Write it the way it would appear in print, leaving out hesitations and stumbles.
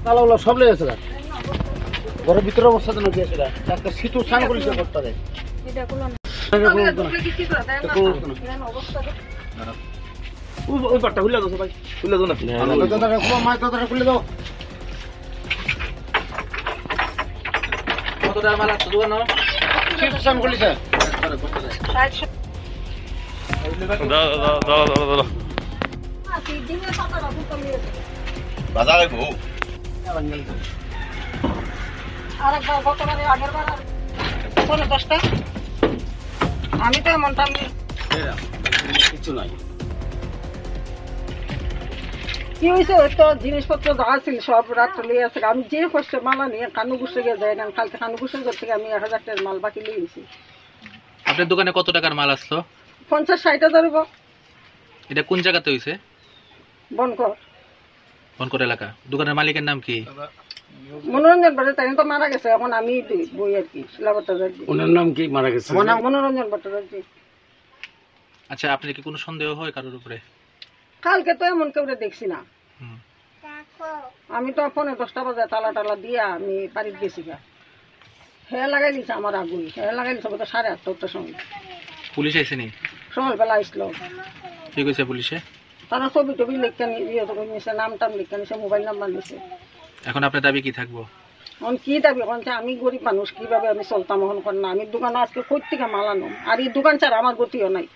তালাগুলো সব লেগে আছে ঘরের ভিতরে অবস্থা তো নাকি আছে একটা শীতু স্নান করিস করতে দেয় ওই পাটটা খুলে দাও ভাই খুলে দাও না মাছ দাদা খুলে দাও কত টাকা মাল আছে দোকান শীতু স্নান করিস বাজারে বউ আরেকবার গতবারে আগের বার 10টা আমি তো এমনটা কিছু নাই কি হয়েছে তো জিনিসপত্র যা ছিল সব রাত্রে লিয়ে আছে আমি যে কষ্ট মালা নিয়ে কানু গুছে গিয়ে যাই না কালকে কানু গুছের ঘর থেকে আমি 1000 টাকার মাল বাকি লিয়েছি। আপনার দোকানে কত টাকার মাল আসলো? 50-60 হাজার। এটা কোন জায়গাতে হয়েছে? বনকর বনকর এলাকা। দোকানের মালিকের নাম কি? মনোরঞ্জন ভট্টাচার্য। তাই তো মারা গেছে এখন আমি বই আর কি শিলাবতা যাচ্ছি। ওনার নাম কি মারা গেছে? মনোরঞ্জন ভট্টাচার্য। আচ্ছা, আপনার কি কোনো সন্দেহ হয় কারোর উপরে? কালকে তো এমন কেউ দেখছি না। আমি তো ফোনে 10টা বাজে তালা টালা দিয়া আমি বাড়িতে গেছি গা। হ্যাঁ লাগাই দিছে আমার আগুন। হ্যাঁ লাগাই দিছে বোধ 8:30টার সময়। পুলিশ আইসেনি? সকালবেলা আসলো। কি কইছে পুলিশে? তারা ছবি টবি লিখে নিছে, নাম টাম লিখে নিছে, মোবাইল নাম্বার নিছে। এখন আপনার দাবি কি থাকবো? এখন কি দাবি করছে? আমি গরিব মানুষ, কিভাবে আমি চলতাম এখন না। আমি দোকানে আজকে কই থেকে মাল আনো, আর এই দোকান ছাড়া আমার গতিও নাই।